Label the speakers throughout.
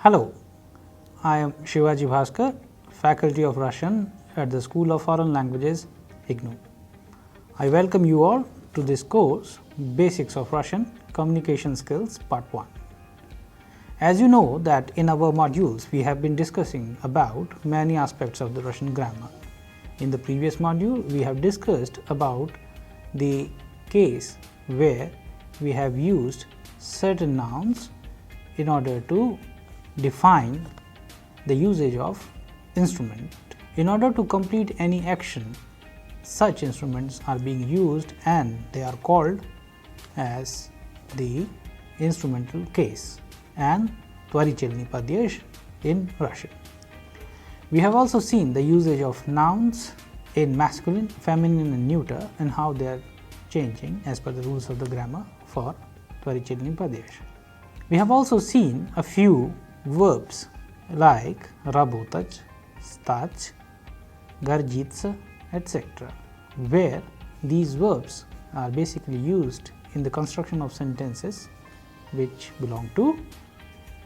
Speaker 1: Hello, I am Shivaji Bhaskar, Faculty of Russian at the School of Foreign Languages, IGNOU. I welcome you all to this course, Basics of Russian Communication Skills Part 1. As you know that in our modules we have been discussing about many aspects of the Russian grammar. In the previous module we have discussed about the case where we have used certain nouns in order to define the usage of instrument. In order to complete any action, such instruments are being used and they are called as the instrumental case and tvarichelny padyesh in Russian. We have also seen the usage of nouns in masculine, feminine and neuter and how they are changing as per the rules of the grammar for tvarichelny padyesh. We have also seen a few verbs like работать, stać, гордиться, etc., where these verbs are basically used in the construction of sentences which belong to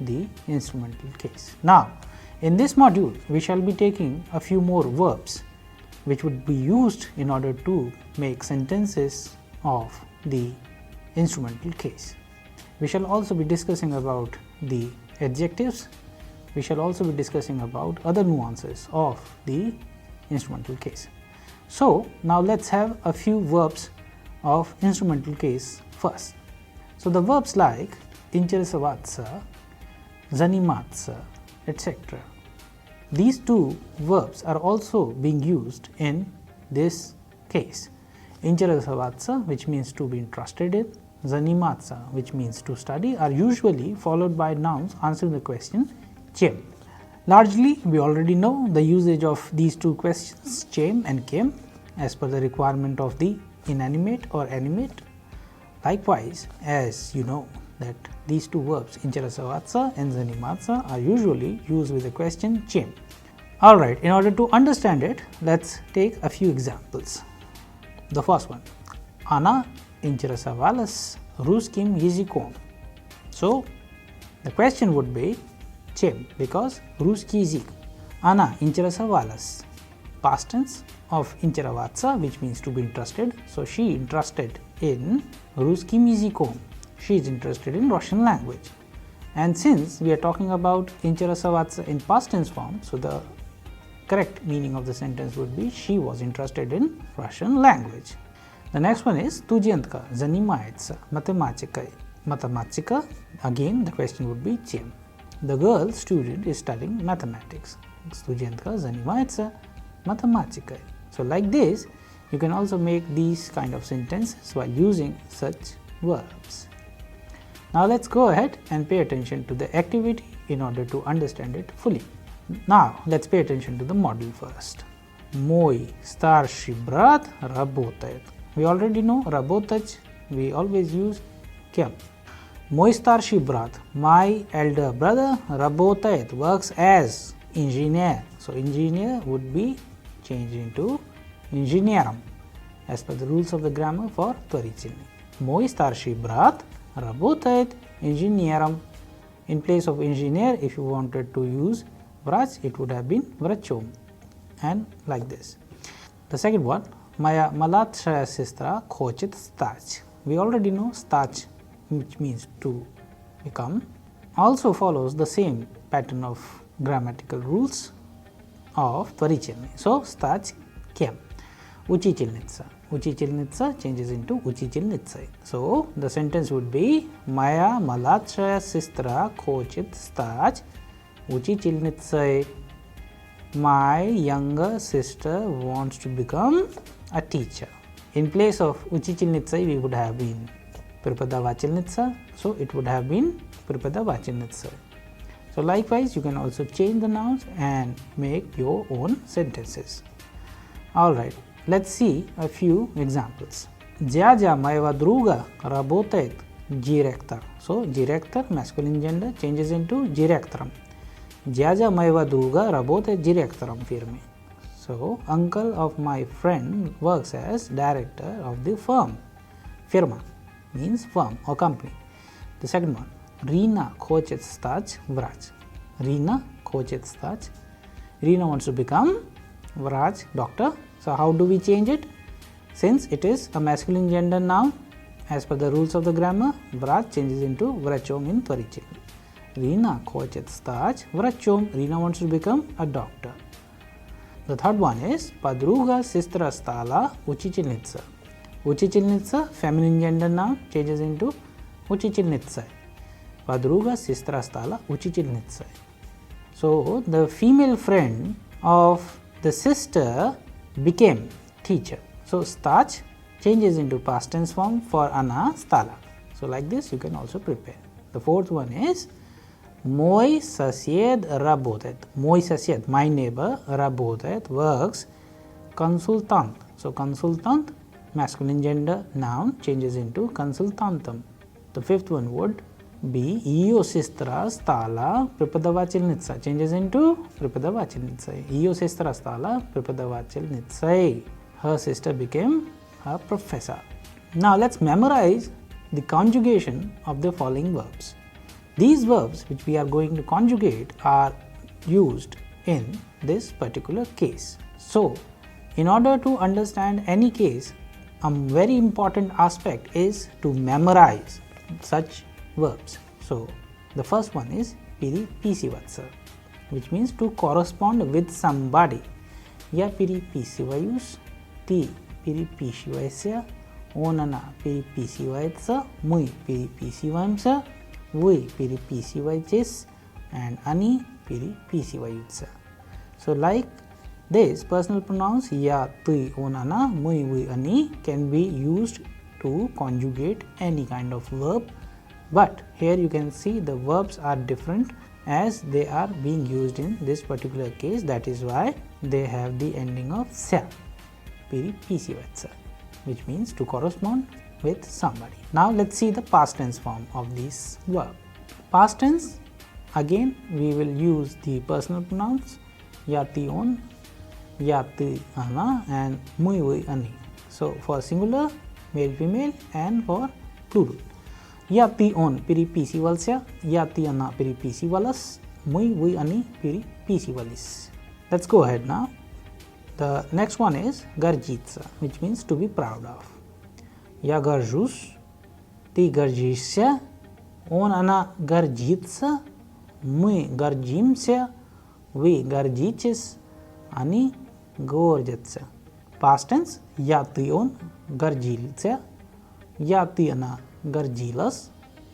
Speaker 1: the instrumental case. Now, in this module, we shall be taking a few more verbs which would be used in order to make sentences of the instrumental case. We shall also be discussing about the adjectives. We shall also be discussing about other nuances of the instrumental case. So, now let us have a few verbs of instrumental case first. So, the verbs like interesovаться, заниматься, etc. These two verbs are also being used in this case. Interesovаться, which means to be interested in, заниматься, which means to study, are usually followed by nouns answering the question чем. Largely, we already know the usage of these two questions чем and кем as per the requirement of the inanimate or animate. Likewise, as you know that these two verbs интересоваться and заниматься are usually used with the question чем. Alright, in order to understand it, let's take a few examples. The first one, она интересовалась русским языком. So, the question would be чем, because русский язык. Она интересовалась, past tense of интересоваться, which means to be interested. So, she interested in русским языком. She is interested in Russian language. And since we are talking about интересоваться in past tense form, so the correct meaning of the sentence would be she was interested in Russian language. The next one is студентка занимается математикой. Математика, again the question would be чем. The girl student is studying mathematics. Студентка занимается математикой. So like this, you can also make these kind of sentences while using such verbs. Now let's go ahead and pay attention to the activity in order to understand it fully. Now let's pay attention to the model first. Мой старший брат работает. We already know работать, we always use кем. Мой старший брат, my elder brother, работает, works as engineer. So, engineer would be changed into инженером as per the rules of the grammar for творительный. Мой старший брат работает инженером. In place of engineer, if you wanted to use врач, it would have been врачом, and like this. The second one, моя младшая сестра хочет стать. We already know стать, which means to become, also follows the same pattern of grammatical rules of творительный. So, стать кем? Учительница. Учительница changes into учительницей. So, the sentence would be моя младшая сестра хочет стать учительницей. My younger sister wants to become a teacher. In place of учительницей, we would have been преподавательница, so it would have been преподавательница. So likewise, you can also change the nouns and make your own sentences. Alright, let's see a few examples. Дядя моего друга работает директор. So директор, masculine gender, changes into директором. Дядя моего друга работает директором фирмы. So, uncle of my friend works as director of the firm. Firma means firm or company. The second one, Rina хочет стать врач. Reena Khochet Stach. Reena wants to become Vraj, doctor. So how do we change it? Since it is a masculine gender noun, as per the rules of the grammar, Vraj changes into Vrachom in Tvarichil. Reena Khochet Stach Vrachom. Reena wants to become a doctor. The third one is Padruga Sistra Stala Uchichilnitsa. Uchichilnitsa, feminine gender noun, changes into Uchichilnitsa. Padruga Sistra Stala Uchichilnitsa. So the female friend of the sister became teacher. So Stach changes into past tense form for Ana Stala. So like this you can also prepare. The fourth one is Moi Sasyed Rabotet. Moi Sasyed, my neighbor, Rabotet, works consultant. So consultant, masculine gender noun, changes into consultantum. The fifth one would be Io Sistra Stala Pripadavachilnitsa, changes into Pripadavachilnitsa. Io Sistra Stala Pripadavachilnitsa. Her sister became a professor. Now let's memorize the conjugation of the following verbs. These verbs which we are going to conjugate are used in this particular case. So, in order to understand any case, a very important aspect is to memorize such verbs. So, the first one is Piri Pisivatsa, which means to correspond with somebody. Ya Piri Pisivayus, Ti Piri Pisivayasya, Onana Piri Pisivayatsa, Mui Piri Pisivamsa, Vui Piri Pisivaychis, and Ani Piri Pisivayutsa. So like this, personal pronouns ya, ti, onana, mui, vui, ani can be used to conjugate any kind of verb, but here you can see the verbs are different as they are being used in this particular case. That is why they have the ending of sya, Piri Pisivatsa, which means to correspond with somebody. Now let's see the past tense form of this verb. Past tense, again we will use the personal pronouns yati on, yati ana, and mui vui ani. So for singular, male female, and for plural, yati on Piri Pisivalsya, yati ana Piri Pisivalas, mui vui ani Piri Pisivalis. Let's go ahead now. The next one is Garjitsa, which means to be proud of. Ya Garjus, Ti Garjisya, On Ana Garjitsa, Mui Garjimsya, Vi Garjichis, Ani Gorjatsa. Past tense, Yati on Garjilsya, Yati Ana Garjilas,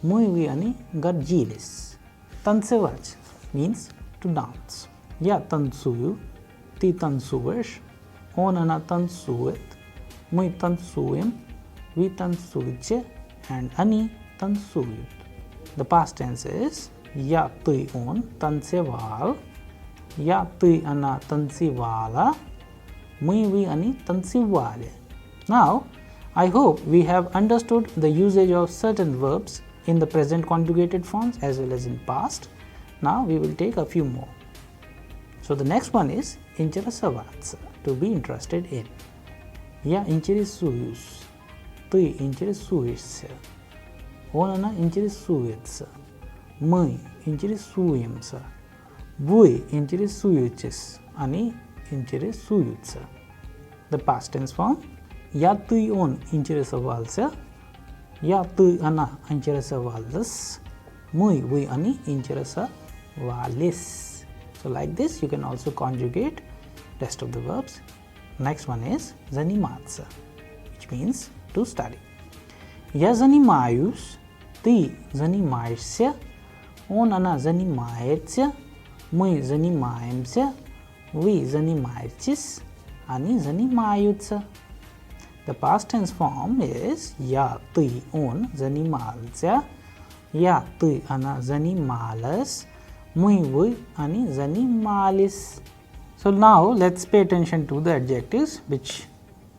Speaker 1: Mui Vi Ani Garjilis. Tansevach means to dance. Ya Tansuyu, Ti Tansuvesh, On Ana Tansuet, Mui Tansuyam, Vi Tansuviche, and Ani Tansuyut. The past tense is Ya Tui on Tanseval, Ya Tui Ana Tansivala, Mui Vi Ani Tansivale. Now, I hope we have understood the usage of certain verbs in the present conjugated forms as well as in past. Now, we will take a few more. So, the next one is Incharasavatsa, to be interested in. Ya Incharisuyus, Tui Incharisuyisya, Onana Incharisuyetsa, Mui Incharisuyamsa, Vui Incharisuyuchis, Ani Incharisuyutsa. The past tense form, Ya Tui on Incharasavalsya, Ya Tui Ana Incharasavaldas, Mui Vui Ani Incharasawalis. So like this you can also conjugate rest of the verbs. Next one is Zanimatsa, which means to study. Ya Zanimayus, Ti Zanimaisya, On Ana Zanimaetsya, Mui Zanimaemsya, Vi Zanimaechis, Ani Zanimayutsa. The past tense form is Ya Ti on Zanimalsya, Ya Ti Ana Zanimalas, Mui Vui Ani Zanimalis. So now let's pay attention to the adjectives which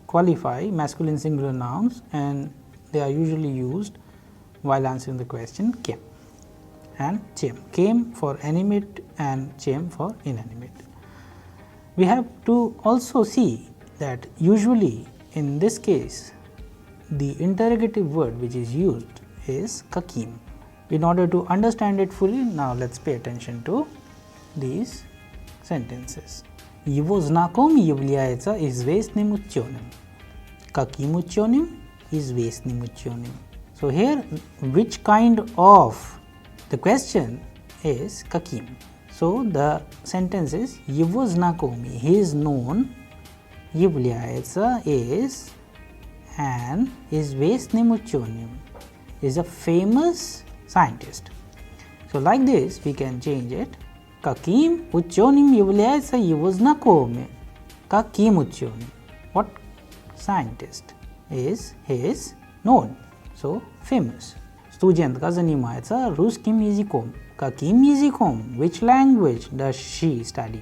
Speaker 1: qualify masculine singular nouns, and they are usually used while answering the question kem and chem. Kem for animate and chem for inanimate. We have to also see that usually in this case the interrogative word which is used is kakim. In order to understand it fully, now let's pay attention to these sentences. Его знакомый является известным ученым. Каким ученым? Известным ученым. So here, which kind of? The question is каким. So the sentence is его знакомый, his known, является is an известным ученым, is a famous scientist. So like this we can change it. Каким ученым является его знакомый? Каким ученым? What scientist is his known? So famous. Студентка занимается русским языком. Каким языком? Which language does she study?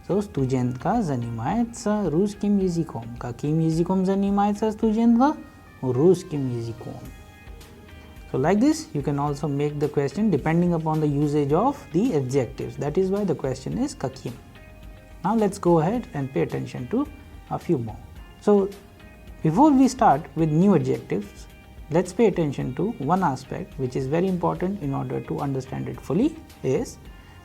Speaker 1: So студентка занимается русским языком. Каким языком занимается студентка? Русским языком. So like this you can also make the question depending upon the usage of the adjectives. That is why the question is каким. Now let's go ahead and pay attention to a few more. So before we start with new adjectives, let's pay attention to one aspect which is very important in order to understand it fully, is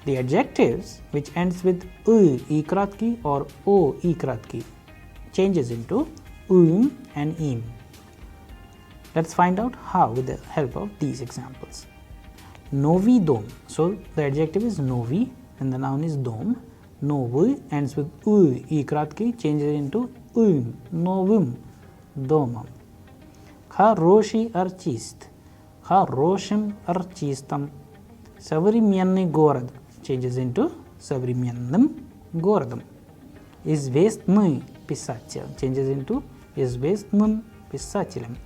Speaker 1: the adjectives which ends with I kratki or o I kratki changes into and im. Let's find out how with the help of these examples. Novi dom. So the adjective is novi and the noun is dom. Novi ends with I kratki changes into novim, domam. Хороший артист. Хорошим артистом. Современный город changes into современным городом. Известный писатель changes into известным писателем.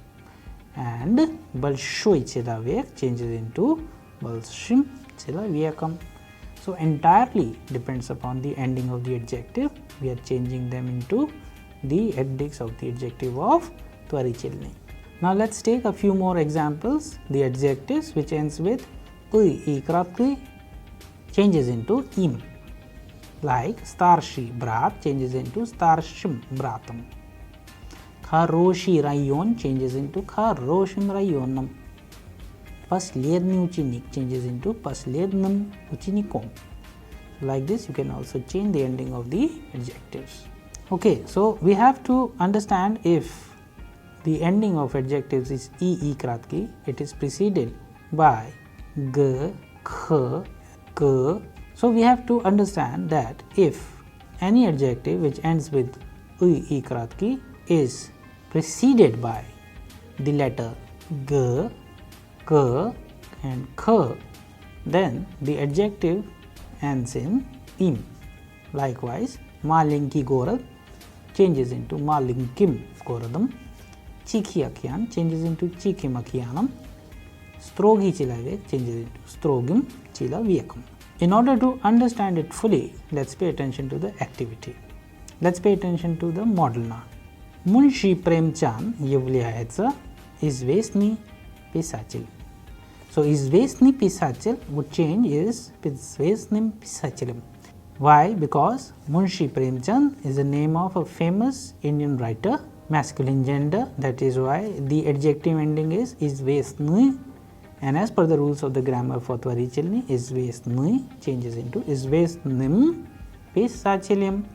Speaker 1: And большой человек changes into большим человеком. So entirely depends upon the ending of the adjective. We are changing them into the headings of the adjective of त्वरिचलनी. Now let's take a few more examples. The adjectives which ends with I kratki changes into im. Like starshi brat changes into starshim bratam. Хороший район changes into хорошим районом. Последний ученик changes into последним учеником. Like this you can also change the ending of the adjectives. Okay, so we have to understand if the ending of adjectives is I kratki, it is preceded by g, kh, k. So we have to understand that if any adjective which ends with I kratki is preceded by the letter g, k and kh, then the adjective ends in im. Likewise, malinki gorad changes into malinkim goradam. Chikhi akyan changes into chikim akyanam. Strogi chilavek changes into strogim chilavekam. In order to understand it fully, let's pay attention to the activity. Let's pay attention to the model noun. Munshi Premchand является известный писатель. So известный писатель would change is известным писателем. Why? Because Munshi Premchand is the name of a famous Indian writer, masculine gender. That is why the adjective ending is известный. And as per the rules of the grammar for त्वरिचलनी, известный changes into известным писателем.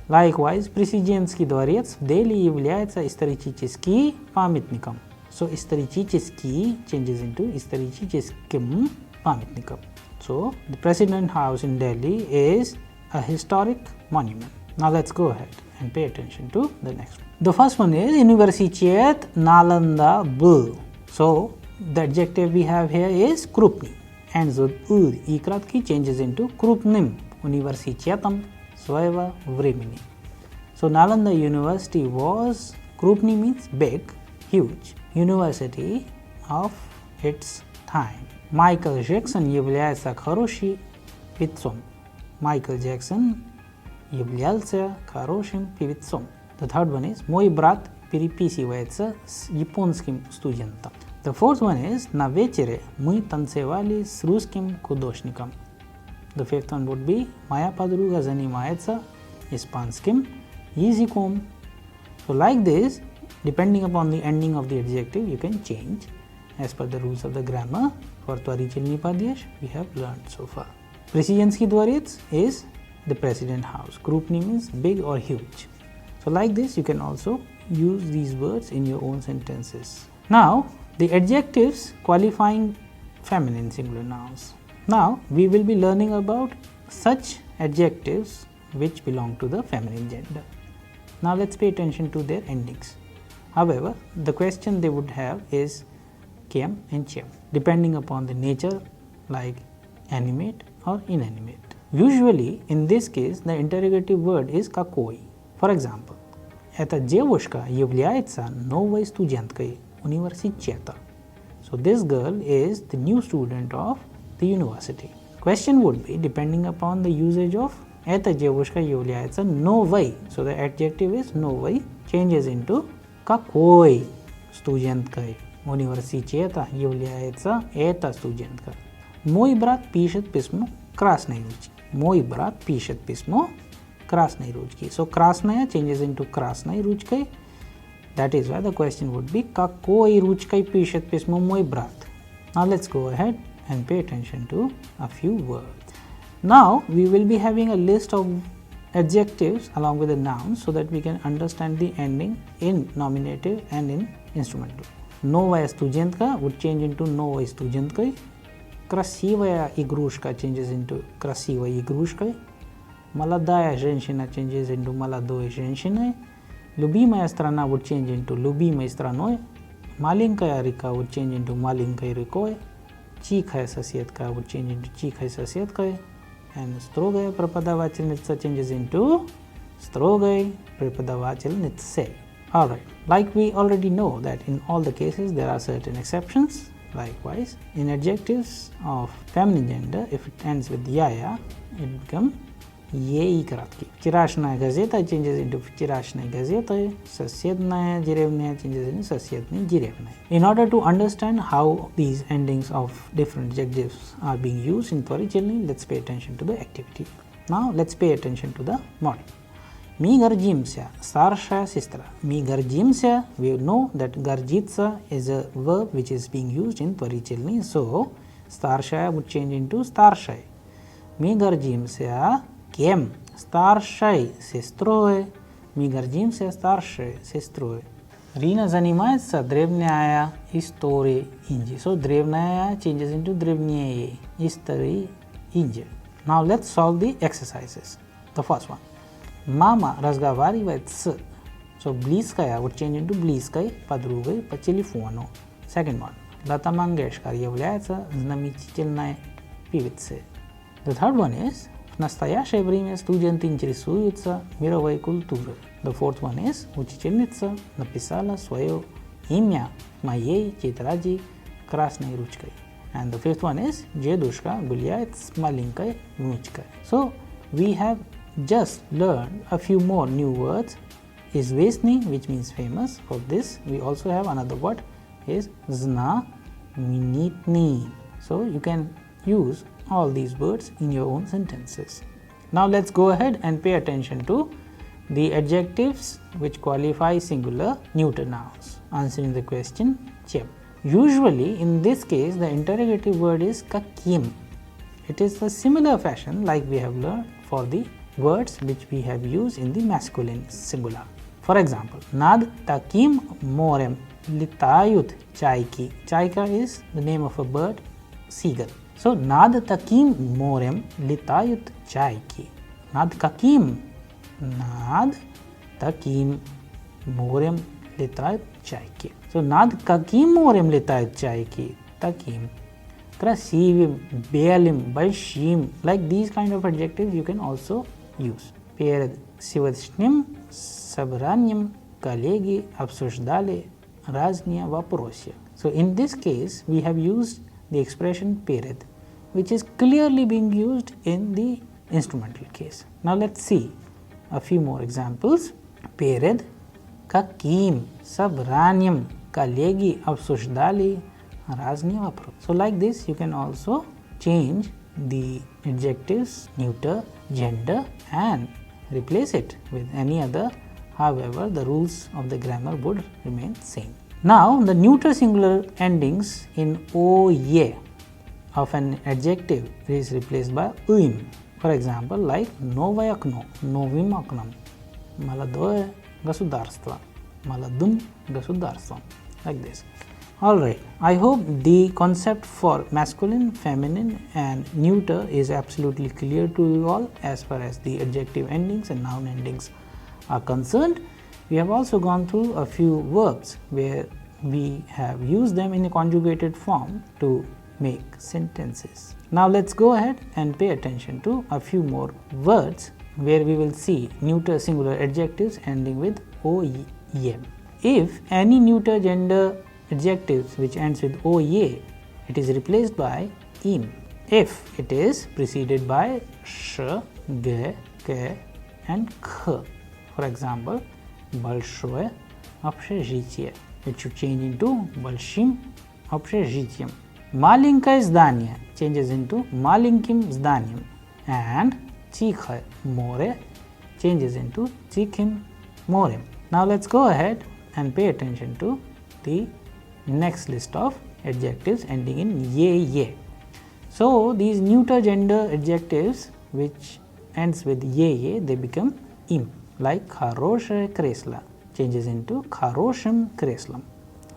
Speaker 1: Likewise, Преsidентский дворец в Дели является историческим памятником. So, исторический changes into историческим памятником. So, the President House in Delhi is a historic monument. Now, let's go ahead and pay attention to the next one. The first one is Universitet Nalanda B. So, the adjective we have here is krupni. Ends with I kratki changes into krupnim, Universitetam Swayam Vremeni. So Nalanda University was, krupni means big, huge, university of its time. Michael Jackson является хорошим певцом. Michael Jackson являлся хорошим певцом. The third one is мой брат переписывается с японским студентом. The fourth one is на вечере мы танцевали с русским художником. The fifth one would be моя подруга занимается испанским языком. So like this, depending upon the ending of the adjective, you can change as per the rules of the grammar for त्वरिचलनी Padyash we have learned so far. Президентский дворец is the president house. Крупный means big or huge. So like this you can also use these words in your own sentences. Now the adjectives qualifying feminine singular nouns. Now we will be learning about such adjectives which belong to the feminine gender. Now let's pay attention to their endings. However, the question they would have is kem and chem, depending upon the nature, like animate or inanimate. Usually in this case the interrogative word is какой. For example, эта девушка является новой студенткой университета. So this girl is the new student of the university. Question would be depending upon the usage of эта девушка является новой. So the adjective is новой changes into какой студенткой университета является эта студентка. Мой брат пишет письмо красной ручкой. Мой брат пишет письмо красной ручкой. So красная changes into красной ручкой. That is why the question would be какой ручкой пишет письмо мой брат. Now let's go ahead and pay attention to a few words. Now we will be having a list of adjectives along with the nouns so that we can understand the ending in nominative and in instrumental. Новая студентка would change into новой студенткой. Красивая игрушка changes into красивой игрушкой. Молодая женщина changes into молодой женщиной. Любимая страна would change into любимой страной. Маленькая река would change into маленькой рекой. Тихая соседка would change into тихой соседкой. And строгая преподавательница changes into строгой преподавательницей. Alright, like we already know that in all the cases there are certain exceptions. Likewise, in adjectives of feminine gender, if it ends with я, it becomes ей краткий. Вчерашняя газета changes into вчерашней газетой. Соседняя деревня changes into соседней деревней. In order to understand how these endings of different adjectives are being used in творительный, let's pay attention to the activity. Now let's pay attention to the model. Мы гордимся, старшая сестра. Мы гордимся, we know that гордиться is a verb which is being used in творительный, so старшая would change into старшей. Мы гордимся кем? Старшей сестрой. Мы гордимся старшей сестрой. Рина занимается древняя историей Индии. So древняя changes into древнее истории Индии. Now let's solve the exercises. The first one. Мама разговаривает с. So близкая would change into близкой подругой по телефону. Second one. Лата Мангешкар является знаменательной певицей. The third one is в настоящее время студенты интересуются мировой культурой. The fourth one is учительница написала свое имя в моей тетради красной ручкой. And the fifth one is дедушка гуляет с маленькой внучкой. So we have just learned a few more new words. Известный, which means famous. For this we also have another word is знаменитый. So you can use all these words in your own sentences. Now let's go ahead and pay attention to the adjectives which qualify singular neuter nouns. Answering the question чем. Usually in this case the interrogative word is каким. It is a similar fashion like we have learned for the words which we have used in the masculine singular. For example, над таким морем летают чайки. Чайка is the name of a bird, seagull. So над таким морем летают чайки. Над каким? Над таким морем летают чайки. So над каким морем летают чайки? Таким. Красивым, белым, большим. Like these kind of adjectives you can also use. Перед сегодняшним собранием коллеги обсуждали разные вопросы. So in this case we have used the expression перед, which is clearly being used in the instrumental case. Now let's see a few more examples. Перед каким собранием коллеги обсуждали разные вопросы. So like this you can also change the adjectives neuter, gender and replace it with any other. However, the rules of the grammar would remain same. Now the neuter singular endings in o, ye of an adjective is replaced by im. For example, like новое окно, новым окном, молодое государство, молодым государством, like this. Alright, I hope the concept for masculine, feminine and neuter is absolutely clear to you all as far as the adjective endings and noun endings are concerned. We have also gone through a few verbs where we have used them in a conjugated form to make sentences. Now let's go ahead and pay attention to a few more words where we will see neuter singular adjectives ending with oem. If any neuter gender adjectives which ends with oye, it is replaced by im. If it is preceded by sh, ge, ke and kh. For example, большое общежитие, it should change into большим общежитием. Маленькое здание changes into маленьким зданием, and тихое море changes into тихим морем. Now let's go ahead and pay attention to the next list of adjectives ending in ye. So these neuter gender adjectives which ends with ye, they become im. Like хорошее кресло changes into хорошим креслом.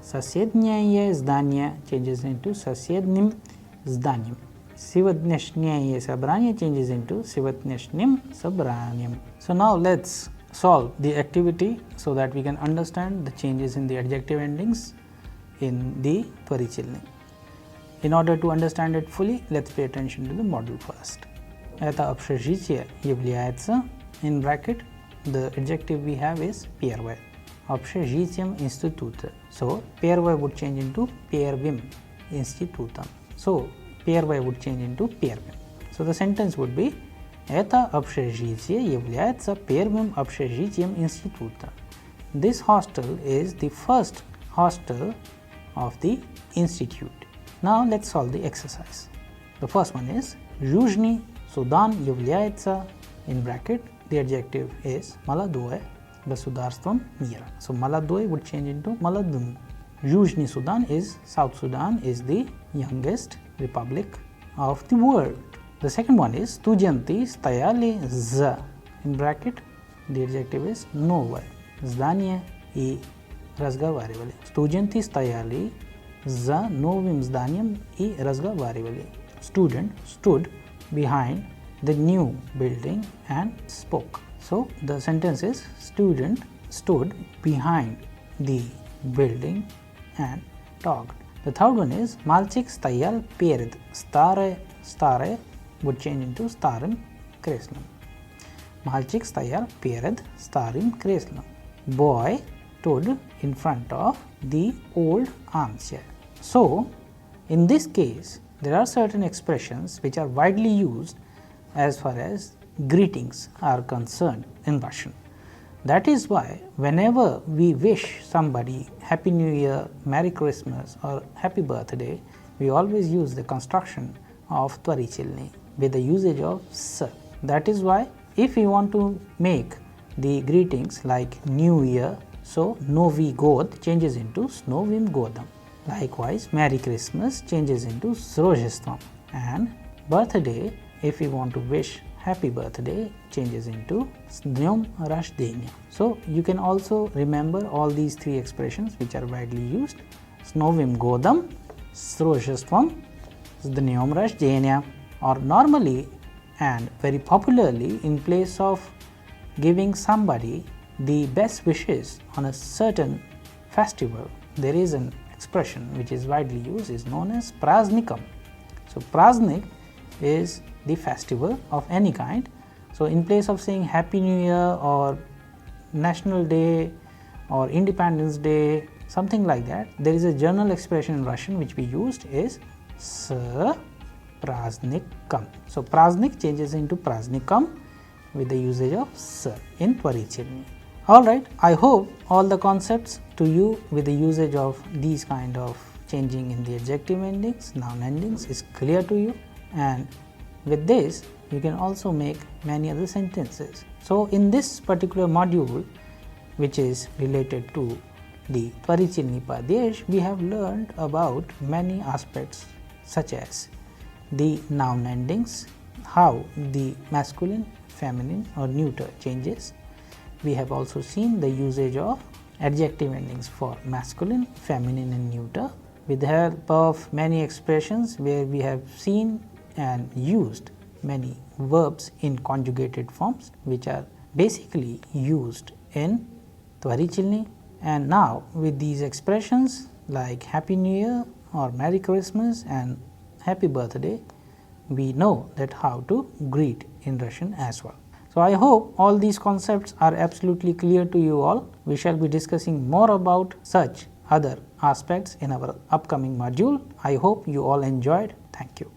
Speaker 1: Соседнее здание changes into соседним зданием. Сегодняшнее собрание changes into сегодняшним собранием. So now let's solve the activity so that we can understand the changes in the adjective endings in the Tvarichelny. In order to understand it fully, let's pay attention to the model first. Это общежитие является, in bracket, the adjective we have is первое. Общежитием института. So, первое would change into первым институтом. So, первое would change into первым. So, the sentence would be это общежитие является первым общежитием института. This hostel is the first hostel of the institute. Now, let's solve the exercise. The first one is Южный Судан является, in bracket, the adjective is молодое государством мира. So, молодой would change into молодым. Южный Sudan is, South Sudan is the youngest republic of the world. The second one is студенты стояли за, in bracket, the adjective is новое здание и разговаривали. Студенты стояли за новым зданием и разговаривали. Student stood behind the new building and spoke. So, the sentence is student stood behind the building and talked. The third one is мальчик стоял перед. Старое would change into старым креслом. Мальчик стоял перед старым креслом. Boy stood in front of the old armchair. So, in this case, there are certain expressions which are widely used as far as greetings are concerned in Russian. That is why whenever we wish somebody Happy New Year, Merry Christmas or Happy Birthday, we always use the construction of Tvarichelny with the usage of s. That is why if we want to make the greetings like New Year, so Novi God changes into S Novim Godam. Likewise, Merry Christmas changes into S Rojestvam, and birthday, if we want to wish Happy Birthday, changes into S Dnyom Rождения. So, you can also remember all these three expressions which are widely used: S Novim Godam, S Rojestvam, S Dnyom Rождения. Or normally and very popularly, in place of giving somebody the best wishes on a certain festival, there is an expression which is widely used, is known as praznikam. So, praznik is the festival of any kind. So, in place of saying Happy New Year or National Day or Independence Day, something like that, there is a general expression in Russian which we used is S Praznikam. So, praznik changes into praznikam with the usage of s in Tvarichelny. Alright, I hope all the concepts to you with the usage of these kind of changing in the adjective endings, noun endings is clear to you, and with this you can also make many other sentences. So, in this particular module which is related to the Tvarichelny Padesh, we have learned about many aspects such as the noun endings, how the masculine, feminine or neuter changes. We have also seen the usage of adjective endings for masculine, feminine and neuter with the help of many expressions where we have seen and used many verbs in conjugated forms which are basically used in Twari Chilni. And now with these expressions like Happy New Year or Merry Christmas and Happy Birthday, we know that how to greet in Russian as well. So, I hope all these concepts are absolutely clear to you all. We shall be discussing more about such other aspects in our upcoming module. I hope you all enjoyed. Thank you.